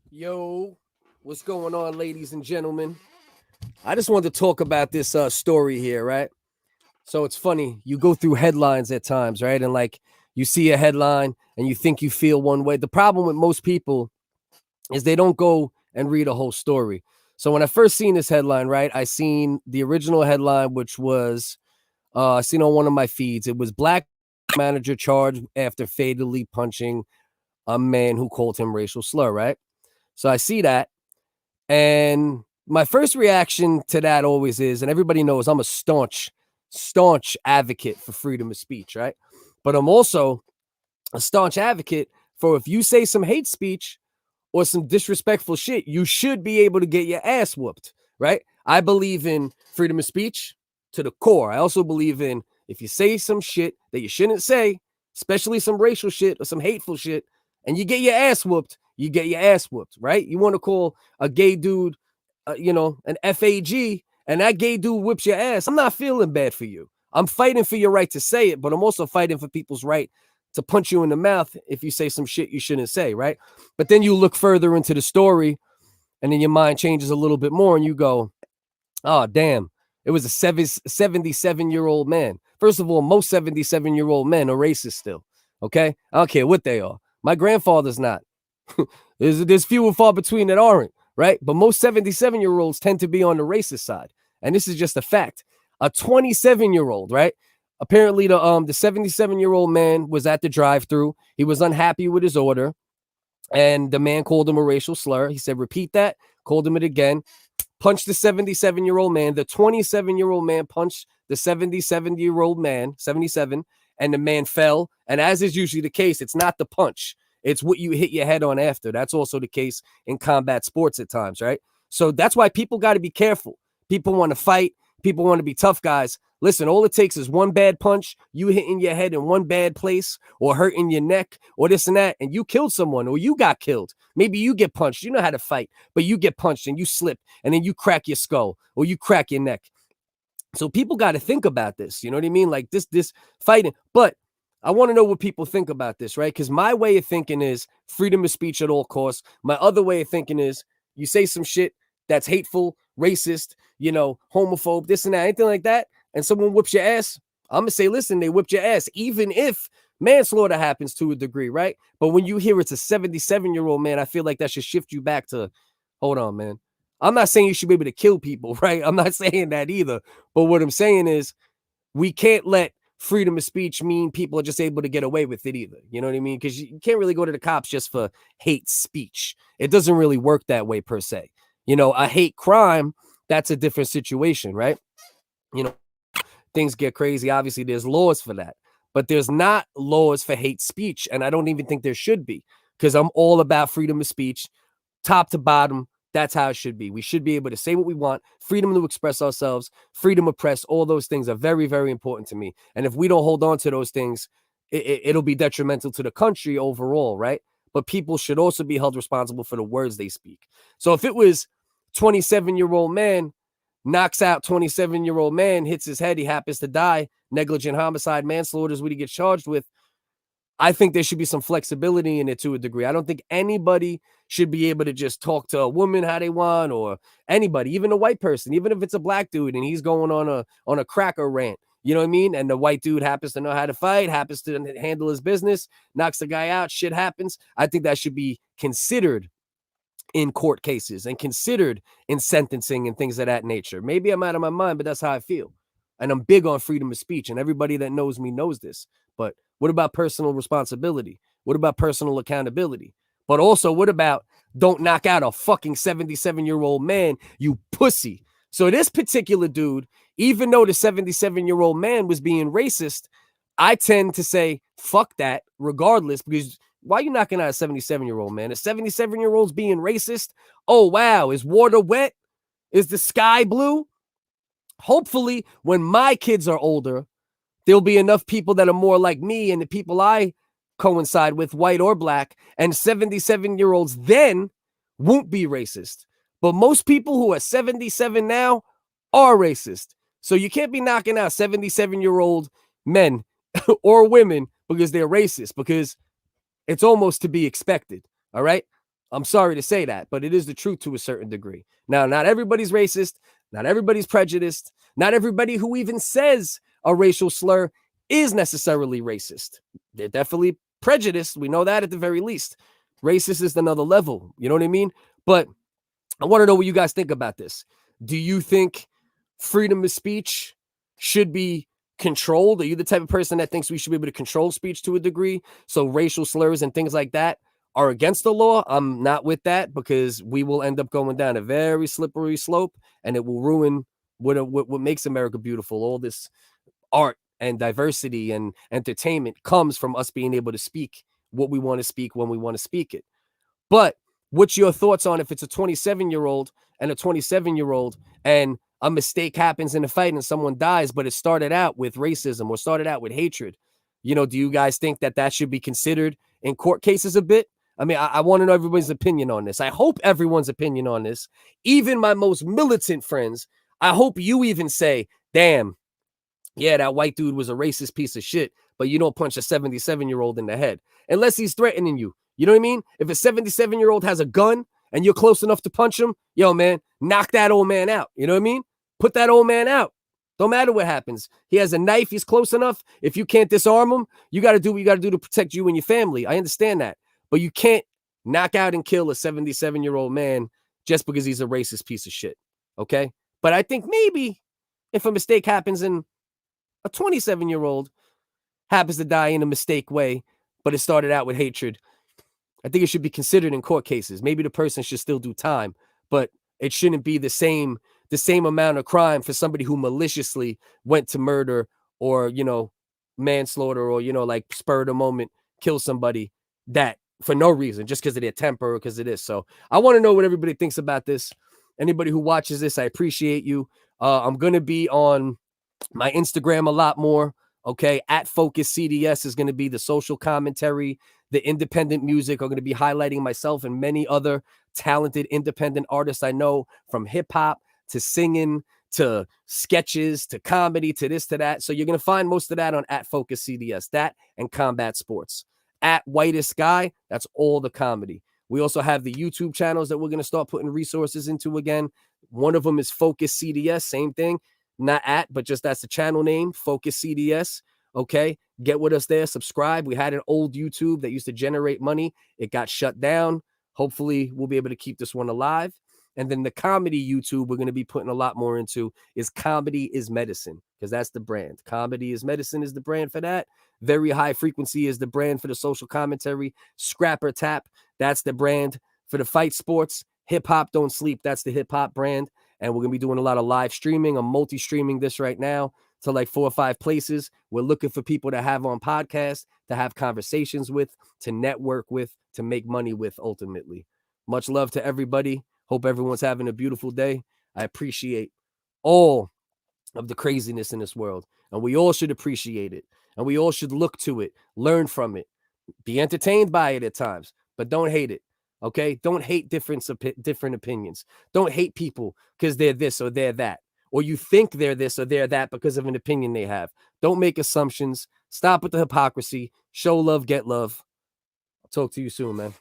Yo, what's going on, ladies and gentlemen? I just wanted to talk about this story here, right? So it's funny, you go through headlines at times, right? And like you see a headline and you think you feel one way. The problem with most people is they don't go and read a whole story. So when I first seen this headline, right, I seen the original headline, which was I seen on one of my feeds. It was black manager charged after fatally punching a man who called him racial slur, right? So I see that. And my first reaction to that always is, and everybody knows I'm a staunch advocate for freedom of speech, right? But I'm also a staunch advocate for if you say some hate speech or some disrespectful shit, you should be able to get your ass whooped, right? I believe in freedom of speech to the core. I also believe in if you say some shit that you shouldn't say, especially some racial shit or some hateful shit, and you get your ass whooped, you get your ass whooped, right? You want to call a gay dude, an FAG, and that gay dude whips your ass. I'm not feeling bad for you. I'm fighting for your right to say it, but I'm also fighting for people's right to punch you in the mouth if you say some shit you shouldn't say, right? But then you look further into the story and then your mind changes a little bit more and you go, oh, damn, it was a 77-year-old man. First of all, most 77-year-old men are racist still, okay? I don't care what they are. My grandfather's not. There's few and far between that aren't, right? But most 77-year-olds tend to be on the racist side. And this is just a fact. A 27-year-old, right? Apparently, the 77-year-old man was at the drive-thru. He was unhappy with his order, and the man called him a racial slur. He said, "Repeat that." Called him it again. Punched the 77-year-old man. The 27-year-old man punched the 77-year-old man, 77, and the man fell. And as is usually the case, it's not the punch. It's what you hit your head on after. That's also the case in combat sports at times, right? So that's why people got to be careful. People want to fight. People want to be tough guys. Listen, all it takes is one bad punch, you hitting your head in one bad place or hurting your neck or this and that, and you killed someone or you got killed. Maybe you get punched. You know how to fight, but you get punched and you slip and then you crack your skull or you crack your neck. So people got to think about this. You know what I mean? Like this fighting. But I want to know what people think about this, right? Because my way of thinking is freedom of speech at all costs. My other way of thinking is you say some shit that's hateful, racist, homophobe, this and that, anything like that, and someone whips your ass. I'm going to say, listen, they whipped your ass, even if manslaughter happens to a degree, right? But when you hear it's a 77-year-old man, I feel like that should shift you back to, hold on, man. I'm not saying you should be able to kill people, right? I'm not saying that either. But what I'm saying is we can't let freedom of speech mean people are just able to get away with it either. You know what I mean? Because you can't really go to the cops just for hate speech. It doesn't really work that way per se. A hate crime, that's a different situation, right? Things get crazy. Obviously, there's laws for that. But there's not laws for hate speech. And I don't even think there should be, because I'm all about freedom of speech, top to bottom. That's how it should be. We should be able to say what we want, freedom to express ourselves, freedom of press. All those things are very, very important to me. And if we don't hold on to those things, it'll be detrimental to the country overall, right? But people should also be held responsible for the words they speak. So if it was 27-year-old man knocks out 27-year-old man, hits his head, he happens to die, negligent homicide, manslaughter is what he gets charged with. I think there should be some flexibility in it to a degree. I don't think anybody should be able to just talk to a woman how they want, or anybody, even a white person, even if it's a black dude and he's going on a cracker rant. You know what I mean? And the white dude happens to know how to fight, happens to handle his business, knocks the guy out, shit happens. I think that should be considered in court cases and considered in sentencing and things of that nature. Maybe I'm out of my mind, but that's how I feel. And I'm big on freedom of speech, and everybody that knows me knows this. But what about personal responsibility? What about personal accountability? But also, what about don't knock out a fucking 77-year-old man, you pussy? So this particular dude, even though the 77-year-old man was being racist, I tend to say, fuck that, regardless, because why are you knocking out a 77-year-old man? A 77-year-old's being racist? Oh, wow. Is water wet? Is the sky blue? Hopefully, when my kids are older, there'll be enough people that are more like me and the people I coincide with, white or black, and 77-year-olds then won't be racist. But most people who are 77 now are racist. So you can't be knocking out 77-year-old men or women because they're racist, because it's almost to be expected. All right. I'm sorry to say that, but it is the truth to a certain degree. Now, not everybody's racist. Not everybody's prejudiced. Not everybody who even says a racial slur is necessarily racist. They're definitely prejudiced. We know that at the very least. Racist is another level. You know what I mean? But I want to know what you guys think about this. Do you think freedom of speech should be controlled? Are you the type of person that thinks we should be able to control speech to a degree? So racial slurs and things like that are against the law? I'm not with that, because we will end up going down a very slippery slope, and it will ruin what makes America beautiful. All this art and diversity and entertainment comes from us being able to speak what we want to speak when we want to speak it. But what's your thoughts on if it's a 27-year-old and a 27-year-old and a mistake happens in a fight and someone dies, but it started out with racism or started out with hatred? You know, do you guys think that that should be considered in court cases a bit? I mean, I want to know everybody's opinion on this. I hope everyone's opinion on this, even my most militant friends, I hope you even say, damn, yeah, that white dude was a racist piece of shit, but you don't punch a 77-year-old in the head unless he's threatening you. You know what I mean? If a 77-year-old has a gun and you're close enough to punch him, yo, man, knock that old man out. You know what I mean? Put that old man out. Don't matter what happens. He has a knife. He's close enough. If you can't disarm him, you got to do what you got to do to protect you and your family. I understand that. But you can't knock out and kill a 77-year-old man just because he's a racist piece of shit. Okay? But I think maybe if a mistake happens and a 27-year-old happens to die in a mistake way, but it started out with hatred, I think it should be considered in court cases. Maybe the person should still do time, but it shouldn't be the same amount of crime for somebody who maliciously went to murder or, you know, manslaughter or, you know, like spur of the moment, kill somebody that for no reason, just because of their temper or because of this. So I want to know what everybody thinks about this. Anybody who watches this, I appreciate you. I'm going to be on my Instagram a lot more. Okay. At Focus CDS is going to be the social commentary. The independent music are going to be highlighting myself and many other talented independent artists I know, from hip hop to singing to sketches to comedy to this to that. So you're going to find most of that on at Focus CDS, that and Combat Sports. At Whitest Guy, that's all the comedy. We also have the YouTube channels that we're going to start putting resources into again. One of them is Focus CDS, same thing. Not at, but just that's the channel name, Focus CDS. Okay, get with us there, subscribe. We had an old YouTube that used to generate money. It got shut down. Hopefully, we'll be able to keep this one alive. And then the comedy YouTube we're going to be putting a lot more into is Comedy is Medicine, because that's the brand. Comedy is Medicine is the brand for that. Very High Frequency is the brand for the social commentary. Scrapper Tap, that's the brand for the fight sports. Hip Hop Don't Sleep, that's the hip hop brand. And we're going to be doing a lot of live streaming. I'm multi-streaming this right now to like 4 or 5 places. We're looking for people to have on podcasts, to have conversations with, to network with, to make money with ultimately. Much love to everybody. Hope everyone's having a beautiful day. I appreciate all of the craziness in this world, and we all should appreciate it, and we all should look to it, learn from it, be entertained by it at times, but don't hate it. Okay? Don't hate different opinions. Don't hate people because they're this or they're that, or you think they're this or they're that because of an opinion they have. Don't make assumptions. Stop with the hypocrisy. Show love, get love. I'll talk to you soon, man.